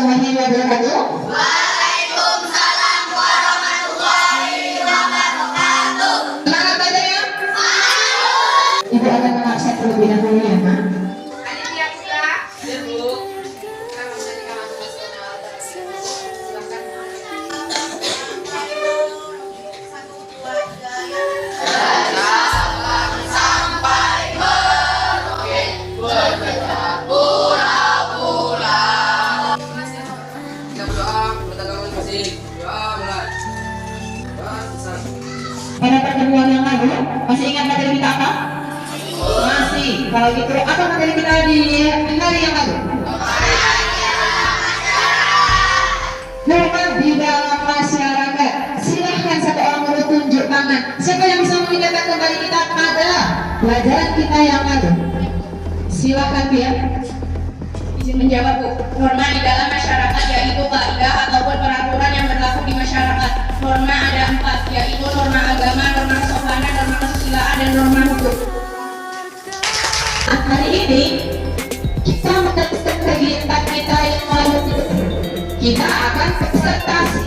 warahmatullahi wabarakatuh. Waalaikumsalam warahmatullahi wabarakatuh. Semangat belajar ya. Ibu akan mengabsen terlebih dahulu ya, Mak. Pada pertemuan yang lalu, masih ingat materi kita apa? Masih. Kalau gitu, apa materi kita di hari yang lalu? Norma di dalam masyarakat. Silahkan satu orang murid tunjuk tangan. Siapa yang bisa mengingatkan kembali kita pada pelajaran kita yang lalu? Silakan dia. Izin menjawab, Bu. Norma di dalam masyarakat yaitu kaidah ataupun peraturan yang berlaku di masyarakat. Norma ada 4, yaitu norma agama, norma kesopanan, norma kesusilaan, dan norma hukum. Hari ini kita meneruskan kegiatan kita yang lalu. Kita akan presentasi.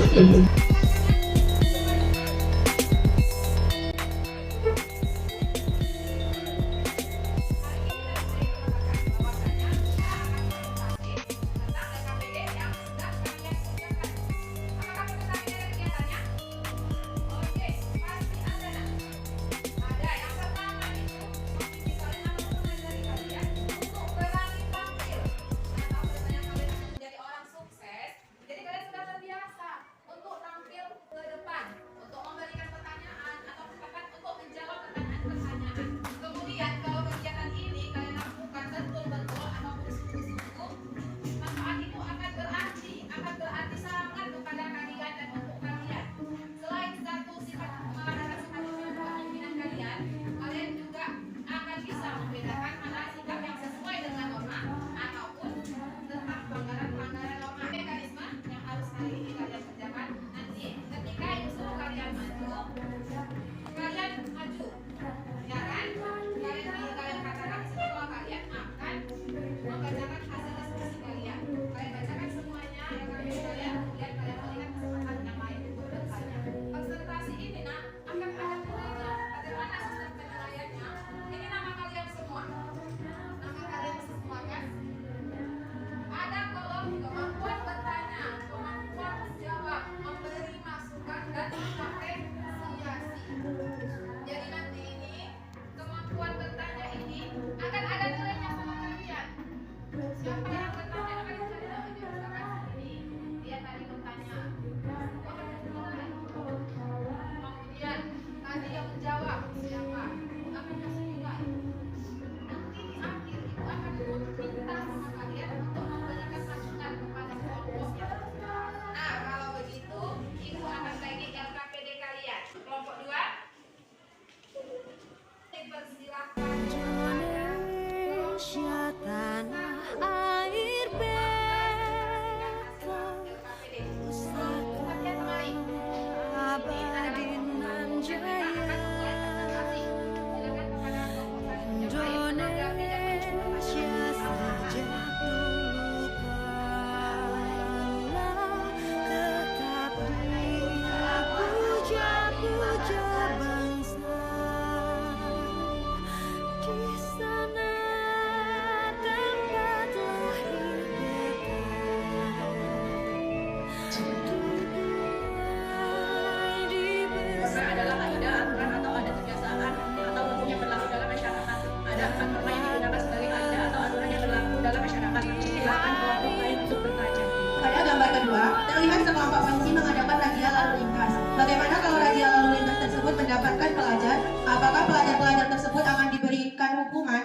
Terlihat sekelompok polisi mengadakan razia lalu lintas. Bagaimana kalau razia lalu lintas tersebut mendapatkan pelajar? Apakah pelajar-pelajar tersebut akan diberikan hukuman?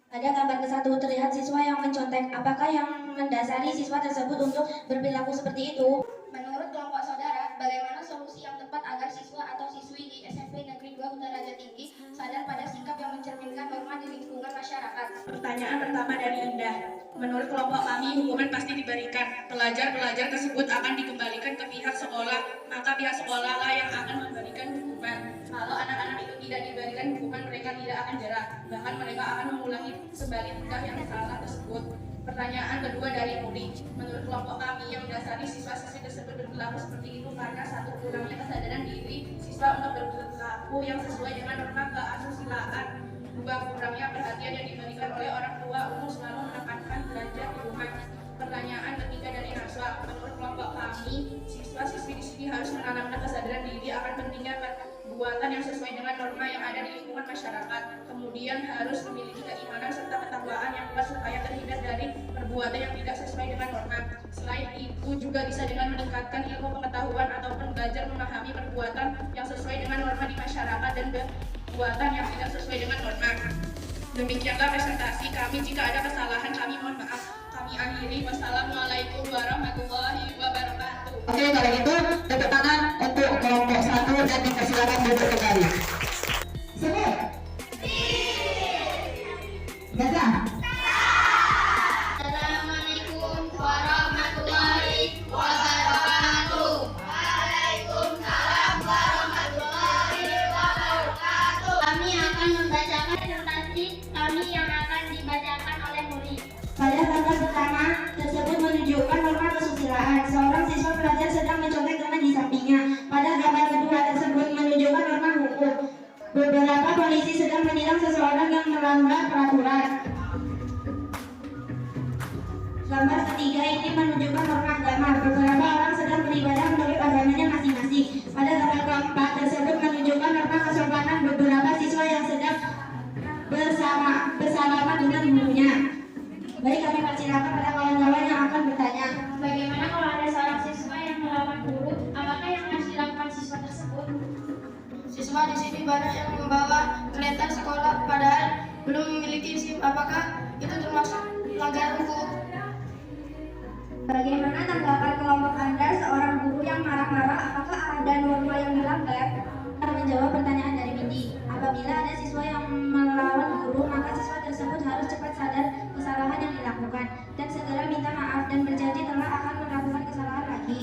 Pada gambar ke-1 terlihat siswa yang mencontek. Apakah yang mendasari siswa tersebut untuk berperilaku seperti itu? Menurut kelompok saudara, bagaimana solusi yang tepat agar siswa atau siswi di SMP Negeri 2 Kutaraja Tinggi sadar pada sikap yang mencerminkan norma di lingkungan masyarakat? Pertanyaan pertama dari Indah. Menurut kelompok kami, hukuman pasti diberikan. Pelajar-pelajar tersebut akan dikembalikan ke pihak sekolah, maka pihak sekolah lah yang akan memberikan hukuman. Kalau anak-anak itu tidak diberikan hukuman, mereka tidak akan jerah. Bahkan mereka akan mengulangi kembali sikap yang salah tersebut. tersebut. Pertanyaan kedua dari Nuri, menurut kelompok kami yang mendasari siswa-siswi tersebut berperilaku seperti itu karena satu, kurangnya kesadaran diri siswa untuk berperilaku yang sesuai dengan norma keasusilaan. Dua, kurangnya perhatian yang diberikan oleh orang tua untuk selalu menekankan belajar di rumah. Pertanyaan ketiga dari Naswa, menurut kelompok kami, siswa-siswi di sini harus menanamkan kesadaran diri akan pentingnya perbuatan yang sesuai dengan norma yang ada di lingkungan masyarakat. Kemudian harus memiliki keimanan serta ketakwaan yang kuat supaya terhindar dari perbuatan yang tidak sesuai dengan norma. Selain itu juga bisa dengan meningkatkan ilmu pengetahuan ataupun belajar memahami perbuatan yang sesuai dengan norma di masyarakat dan perbuatan yang tidak sesuai dengan norma. Demikianlah presentasi kami. Jika ada kesalahan kami mohon maaf. Kami akhiri. Wassalamualaikum warahmatullahi wabarakatuh. Oke, kalau gitu tepuk tangan untuk kelompok 1 dan dipersilakan duduk kembali. Semua. Gajah. Assalamualaikum warahmatullahi wabarakatuh. Waalaikumsalam warahmatullahi wabarakatuh. Kami akan membacakan presentasi kami yang akan dibacakan oleh Nuri. Pada gambar pertama tersebut menunjukkan norma kesusilaan. Seorang siswa pelajar sedang mencontek teman di sampingnya. Pada gambar kedua tersebut menunjukkan norma hukum. Beberapa polisi sedang menilang seseorang yang melanggar peraturan. Gambar ketiga ini menunjukkan norma agama. Beberapa orang sedang beribadah menurut agamanya masing-masing. Pada gambar keempat tersebut menunjukkan norma kesopanan beberapa siswa yang sedang bersalaman dengan gurunya. Baik, kami persilakan pada kawan-kawan yang akan bertanya. Bagaimana kalau ada seorang siswa yang melawan guru? Apakah yang harus dilakukan siswa tersebut? Siswa di sini banyak yang membawa kereta sekolah padahal belum memiliki SIM. Apakah itu termasuk pelanggaran hukum? Bagaimana tanggapan kelompok Anda seorang guru yang marah-marah? Apakah ada norma yang dilanggar? Menjawab pertanyaan dari Windy. Apabila ada siswa yang melawan guru, maka siswa tersebut harus cepat sadar kesalahan yang dilakukan dan segera minta maaf dan berjanji telah akan melakukan kesalahan lagi.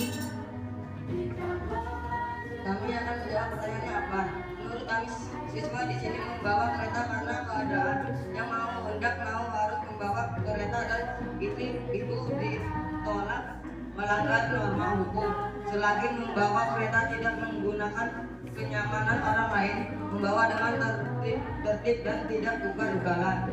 Kami akan menjawab pertanyaannya apa? Menurut kami siswa di sini membawa kereta karena keadaan yang hendak harus membawa kereta dan itu ditolak melanggar norma hukum. Selagi membawa kereta tidak menggunakan kenyamanan orang lain, membawa dengan tertib dan tidak ugal-ugalan.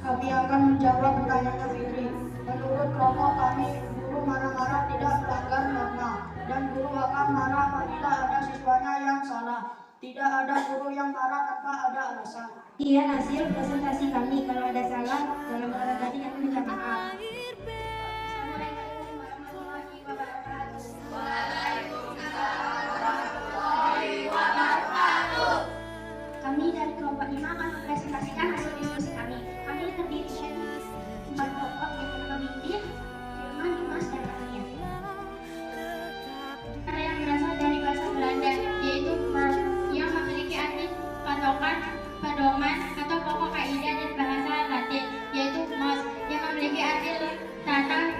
Kami akan menjawab pertanyaan Fitri. Menurut kelompok kami, guru marah-marah tidak melanggar norma dan guru akan marah apabila ada siswanya yang salah. Tidak ada guru yang marah tanpa ada alasan. Sekian hasil presentasi kami. Kalau ada salah dalam presentasi kami minta maaf. Assalamualaikum warahmatullahi wabarakatuh. Waalaikumsalam warahmatullahi wabarakatuh. Kami dari kelompok 5 akan mempresentasikan hasil diskusi kami. Kami terdiri dari 4 kelompok yang memimpin Firman, Dimas, dan Ania. Ada yang berasal dari bahasa Belanda, yaitu yang memiliki arti patokan, pedoman, atau pokok kaidah, dan bahasa Latin, yaitu mos, yang memiliki arti tata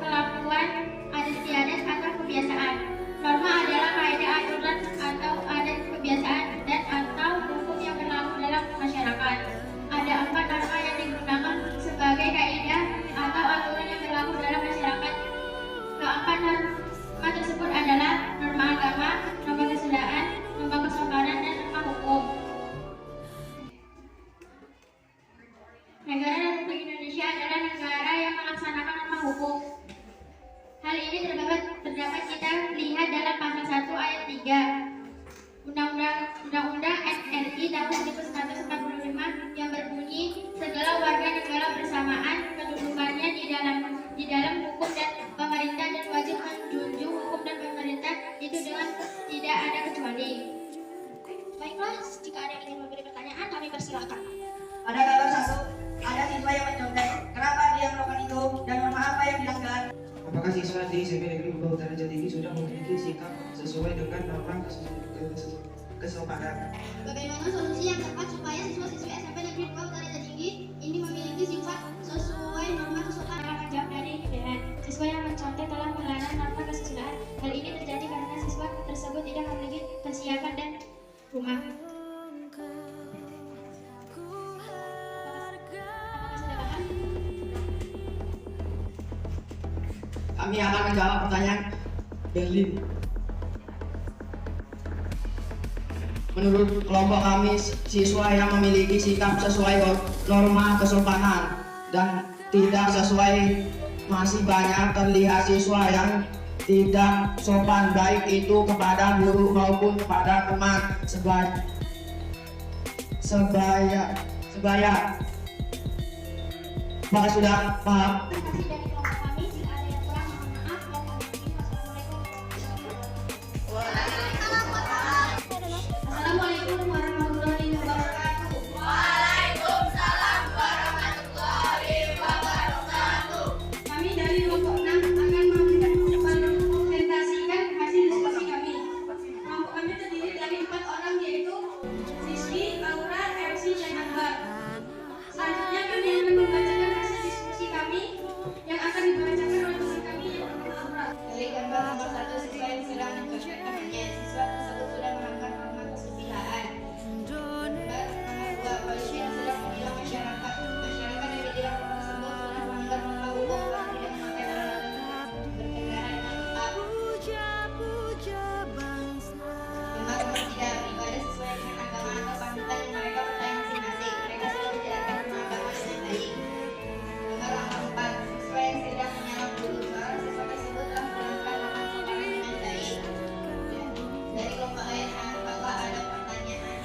kelakuan, adat istiadat, atau kebiasaan. Norma adalah kaidah aturan atau adat kebiasaan dan atau hukum yang berlaku dalam masyarakat. Ada 4 norma yang digunakan sebagai kaidah atau aturan yang berlaku dalam masyarakat. Keempat norma tersebut adalah norma agama, norma kesusilaan, norma kesopanan, dan norma hukum. Negara Republik Indonesia adalah negara yang melaksanakan norma hukum. Hal ini terdapat kita lihat dalam pasal 1 ayat 3 Undang-Undang RI tahun 1945 yang berbunyi segala warga negara bersamaan kedudukannya di dalam hukum dan pemerintah dan wajib menjunjung hukum dan pemerintah itu dengan tidak ada kecuali. Baiklah, jika ada yang ingin memberi pertanyaan kami persilahkan. Ada gambar 1, ada siswa yang mencontek. Kenapa dia melakukan itu dan norma apa yang dilanggar? Apakah siswa di SMP Negeri Bau Daraja Tinggi sudah memiliki sikap sesuai dengan norma kesopanan? Bagaimana solusi yang tepat supaya siswa-siswi SMP Negeri Bau Daraja Tinggi ini memiliki sifat sesuai norma kesopanan? Menjawab dari Dehan, siswa yang mencontek telah melanggar norma kesusilaan. Hal ini terjadi karena siswa tersebut tidak memiliki persiapan dan rumah. Kami akan menjawab pertanyaan Berlin. Menurut kelompok kami, siswa yang memiliki sikap sesuai norma kesopanan dan tidak sesuai, masih banyak terlihat siswa yang tidak sopan, baik itu kepada guru maupun kepada teman sebaya. Apakah sudah paham? Terima kasih dari kelompok kami. Jika ada yang kurang, mohon maaf. Dan kami ucapkan Assalamualaikum warahmatullahi wabarakatuh. Waalaikumsalam warahmatullahi wabarakatuh. Kami dari kelompok 6 akan mempresentasikan hasil diskusi kami. Kelompok kami terdiri dari 4 orang, yaitu Siswi, Laura, Elsie, dan Akbar. Selanjutnya kami akan membacakan hasil diskusi kami yang akan dibacakan oleh teman kami yang bernama Laura. Dari gambar nomor 1, siswa yang sedang mencontoh temannya. Siswa tersebut sudah melanggar norma kesusilaan. Gambar nomor 2, polisi yang sedang menilang masyarakat. Masyarakat yang ditilang tersebut sudah melanggar norma umum dan tidak memakai peralatan berkendara dengan tetap. Gambar nomor 3, ibadah sesuai dengan agama atau panutan yang mereka percaya masing-masing. Mereka sudah menjalankan norma agama dengan baik. Gambar nomor 4, siswa yang sedang menyalak guru. Seorang siswa tersebut telah menjalankan norma kesopanan dengan baik. Dari kelompok lain, apakah ada pertanyaan?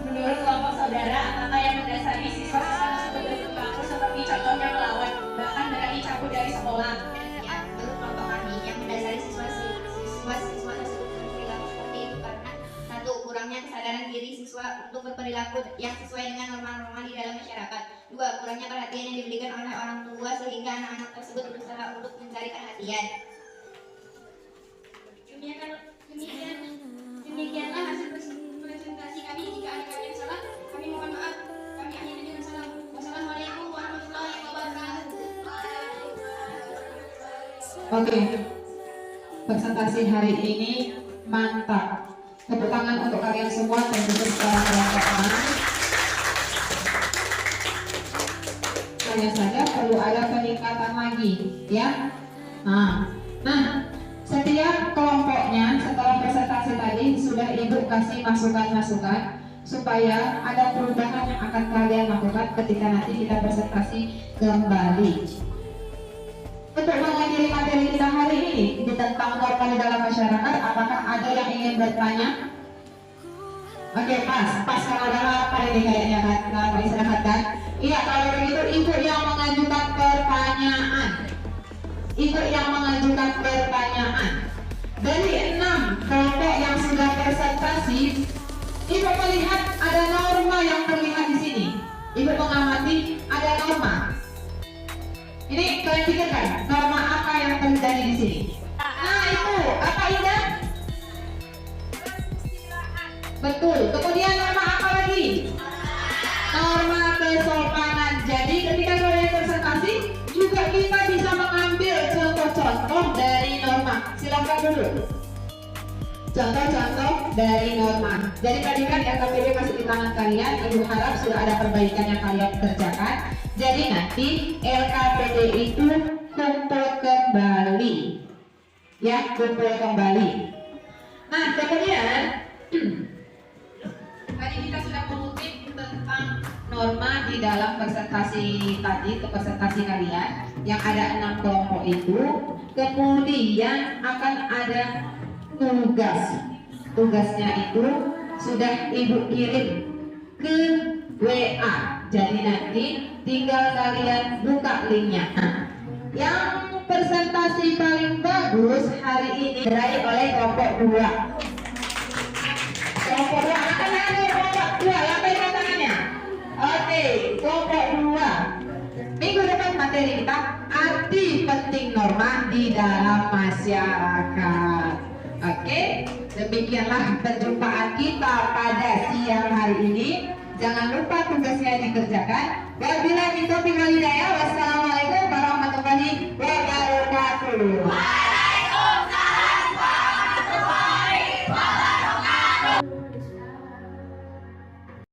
Menurut kelompok saudara, apakah yang mendasari siswa-siswa tersebut berperilaku seperti contohnya melawan, bahkan berani cabut dari sekolah? Ya, menurut kelompok kami, yang mendasari siswa-siswa tersebut berperilaku seperti itu karena satu, kurangnya kesadaran diri siswa untuk berperilaku yang sesuai dengan norma-norma di dalam masyarakat. Dua, kurangnya perhatian yang diberikan oleh orang tua sehingga anak-anak tersebut berusaha untuk mencari perhatian. Demikianlah hasil presentasi kami. Jika ada yang salah, kami mohon maaf. Kami akhiri dengan salam. Wassalamualaikum warahmatullahi wabarakatuh. Oke, presentasi hari ini mantap. Tepuk tangan untuk kalian semua tentu secara kelompok. Hanya saja perlu ada peningkatan lagi, ya. Nah, setiap kelompoknya setelah presentasi tadi sudah ibu kasih masukan-masukan supaya ada perubahan yang akan kalian lakukan ketika nanti kita presentasi kembali. Untuk mengakhiri materi kita hari ini tentang norma di dalam masyarakat, apakah ada yang ingin bertanya? Oke, pas kalau udah lapar ini kayaknya kan, nggak istirahat kan? Iya, kalau begitu ibu yang mengajukan pertanyaan. Ibu yang mengajukan pertanyaan. Dari 6 kelompok yang sudah presentasi, ibu melihat ada norma yang terlihat di sini. Ibu mengamati ada norma. Ini kalian pikirkan, norma apa yang terjadi di sini? Nah, itu apa Ida? Betul. Kemudian norma apa lagi? Norma kesopanan. Jadi ketika kalian presentasi juga kita bisa mengambil contoh-contoh dari norma. Silakan dulu. Contoh-contoh dari norma. Jadi tadi kan LKPD masih di tangan kalian. Ibu harap sudah ada perbaikan yang kalian kerjakan. Jadi nanti LKPD itu kumpul kembali. Ya, kumpul kembali. Nah, kemudian tadi kita sudah mengutip tentang norma di dalam presentasi tadi, ke presentasi kalian yang ada 6 kelompok itu. Kemudian akan ada tugas. Tugasnya itu sudah ibu kirim ke WA. Jadi nanti tinggal kalian buka linknya. Yang presentasi paling bagus hari ini diraih oleh kelompok 2. Kelompok 2 akan ada kelompok 2 yang pegang tangannya. Oke, kelompok 2. Minggu depan materi kita arti penting norma di dalam masyarakat. Oke, demikianlah perjumpaan kita pada siang hari ini. Jangan lupa tugasnya dikerjakan. Wabillahi taufiq wal hidayah. Wassalamualaikum warahmatullahi wabarakatuh.